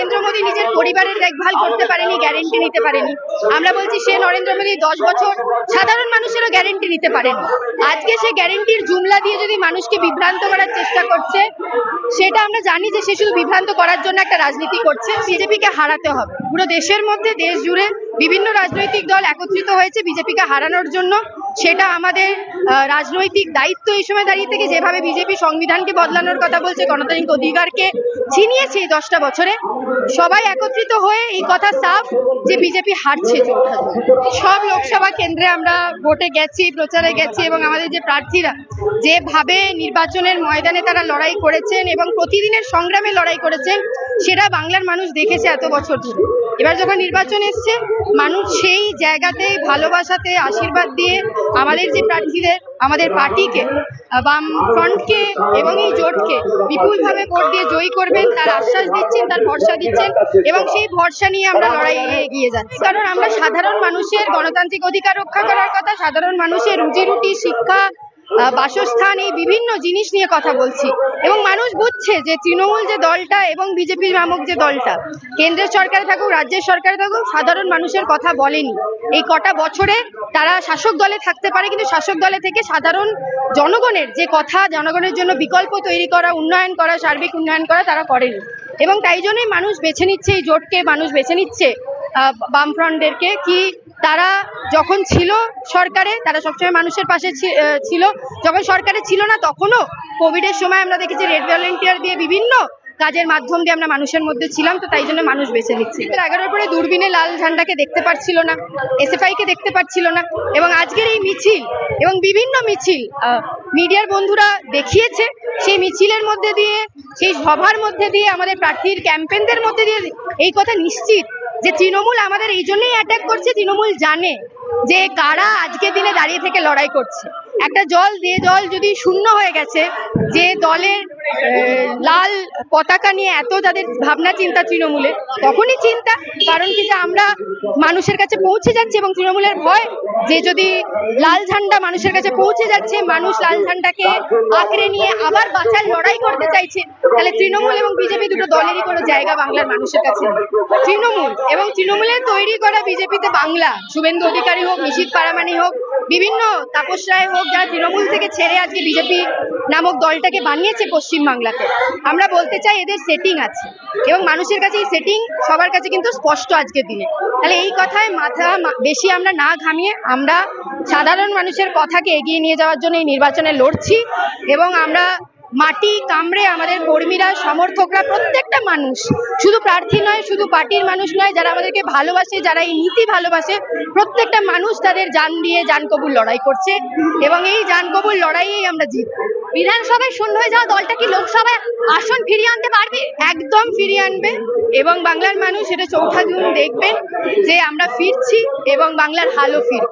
নরেন্দ্র মোদী নিজের পরিবারের দেখভাল করতে পারেনি, গ্যারেন্টি নিতে পারেনি। আমরা বলছি সে নরেন্দ্র মোদী 10 বছর সাধারণ মানুষেরও গ্যারেন্টি নিতে পারেনি। আজকে সে গ্যারেন্টির জুমলা দিয়ে যদি মানুষকে বিভ্রান্ত করার চেষ্টা করছে, সেটা আমরা জানি যে সে শুধু বিভ্রান্ত করার জন্য একটা রাজনীতি করছে। বিজেপিকে হারাতে হবে। পুরো দেশের মধ্যে, দেশ জুড়ে বিভিন্ন রাজনৈতিক দল একত্রিত হয়েছে বিজেপিকে হারানোর জন্য। সেটা আমাদের রাজনৈতিক দায়িত্ব এই সময় দাঁড়িয়ে থেকে, যেভাবে বিজেপি সংবিধানকে বদলানোর কথা বলছে, গণতান্ত্রিক অধিকারকে ছিনিয়েছে এই 10টা বছরে, সবাই একত্রিত হয়ে এই কথা সাফ যে বিজেপি হারছে। সব লোকসভা কেন্দ্রে আমরা ভোটে গেছি, প্রচারে গেছি, এবং আমাদের যে প্রার্থীরা যেভাবে নির্বাচনের ময়দানে তারা লড়াই করেছেন এবং প্রতিদিনের সংগ্রামে লড়াই করেছেন, সেটা বাংলার মানুষ দেখেছে এত বছর ধরে। এবার যখন নির্বাচন এসছে, মানুষ সেই জায়গাতে ভালোবাসাতে আশীর্বাদ দিয়ে আমাদের যে প্রার্থীদের, আমাদের পার্টিকে, বাম ফ্রন্টকে এবং এই জোটকে বিপুলভাবে ভোট দিয়ে জয়ী করবেন তার আশ্বাস দিচ্ছেন, তার ভরসা দিচ্ছেন, এবং সেই ভরসা নিয়ে আমরা লড়াইয়ে এগিয়ে যাচ্ছি। কারণ আমরা সাধারণ মানুষের গণতান্ত্রিক অধিকার রক্ষা করার কথা, সাধারণ মানুষের রুজি রুটি, শিক্ষা, বাসস্থান, এই বিভিন্ন জিনিস নিয়ে কথা বলছি। এবং মানুষ বুঝছে যে তৃণমূল যে দলটা এবং বিজেপি নামক যে দলটা কেন্দ্রের সরকারে থাকুক, রাজ্যের সরকারে থাকুক, সাধারণ মানুষের কথা বলেনি। এই কটা বছরে তারা শাসক দলে থাকতে পারে, কিন্তু শাসক দলে থেকে সাধারণ জনগণের যে কথা, জনগণের জন্য বিকল্প তৈরি করা, উন্নয়ন করা, সার্বিক উন্নয়ন করা, তারা করেনি। এবং তাই জন্যই মানুষ বেছে নিচ্ছে এই জোটকে, মানুষ বেছে নিচ্ছে বামফ্রন্টদেরকে। কি তারা যখন ছিল সরকারে, তারা সবসময় মানুষের পাশে ছিল। যখন সরকারে ছিল না, তখনও কোভিডের সময় আমরা দেখেছি রেড ভলেন্টিয়ার দিয়ে বিভিন্ন কাজের মাধ্যম দিয়ে আমরা মানুষের মধ্যে ছিলাম। তো তাই জন্য মানুষ বেছে নিচ্ছে। 11 পরে দূরবীনে লাল ঝান্ডাকে দেখতে পাচ্ছিল না, এসএফআই কে দেখতে পাচ্ছিল না, এবং আজকের এই মিছিল এবং বিভিন্ন মিছিল মিডিয়ার বন্ধুরা দেখিয়েছে। সেই মিছিলের মধ্যে দিয়ে, সেই সভার মধ্যে দিয়ে, আমাদের প্রার্থীর ক্যাম্পেনদের মধ্যে দিয়ে এই কথা নিশ্চিত যে তৃণমূল আমাদের এই জন্যই অ্যাটাক করছে। তৃণমূল জানে যে কারা আজকের দিনে দাঁড়িয়ে থেকে লড়াই করছে। একটা জল যদি শূন্য হয়ে গেছে, যে দলের লাল পতাকা নিয়ে এত তাদের ভাবনা চিন্তা তৃণমূলের, তখনই চিন্তা। কারণ কি, যে আমরা মানুষের কাছে পৌঁছে যাচ্ছি, এবং তৃণমূলের ভয় যে যদি লাল ঝান্ডা মানুষের কাছে পৌঁছে যাচ্ছে, মানুষ লাল ঝান্ডাকে আঁকড়ে নিয়ে আবার বাঁচার লড়াই করতে চাইছে, তাহলে তৃণমূল এবং বিজেপি দুটো দলেরই কোনো জায়গা বাংলার মানুষের কাছে নেই। তৃণমূল এবং তৃণমূলের তৈরি করা বিজেপিতে বাংলা, শুভেন্দু অধিকারী হোক, নিশীথ পারামানি হোক, বিভিন্ন তাপস রায় হোক, যারা তৃণমূল থেকে ছেড়ে আজকে বিজেপি নামক দলটাকে বানিয়েছে পশ্চিমবাংলাতে, আমরা বলতে চাই এদের সেটিং আছে, এবং মানুষের কাছে এই সেটিং সবার কাছে কিন্তু স্পষ্ট আজকের দিনে। তাহলে এই কথায় মাথা বেশি আমরা না ঘামিয়ে আমরা সাধারণ মানুষের কথাকে এগিয়ে নিয়ে যাওয়ার জন্য এই নির্বাচনে লড়ছি। এবং আমরা মাটি কামড়ে আমাদের কর্মীরা, সমর্থকরা, প্রত্যেকটা মানুষ, শুধু প্রার্থী নয়, শুধু পার্টির মানুষ নয়, যারা আমাদেরকে ভালোবাসে, যারা এই নীতি ভালোবাসে, প্রত্যেকটা মানুষ তাদের জান দিয়ে জান কবুল লড়াই করছে, এবং এই জান কবুল লড়াইয়েই আমরা জিতব। বিধানসভায় শূন্য হয়ে যাওয়া দলটা কি লোকসভায় আসন ফিরিয়ে আনতে পারবে? একদম ফিরিয়ে আনবে, এবং বাংলার মানুষ এটা 4 জুন দেখবেন যে আমরা ফিরছি, এবং বাংলার হালও ফিরবে।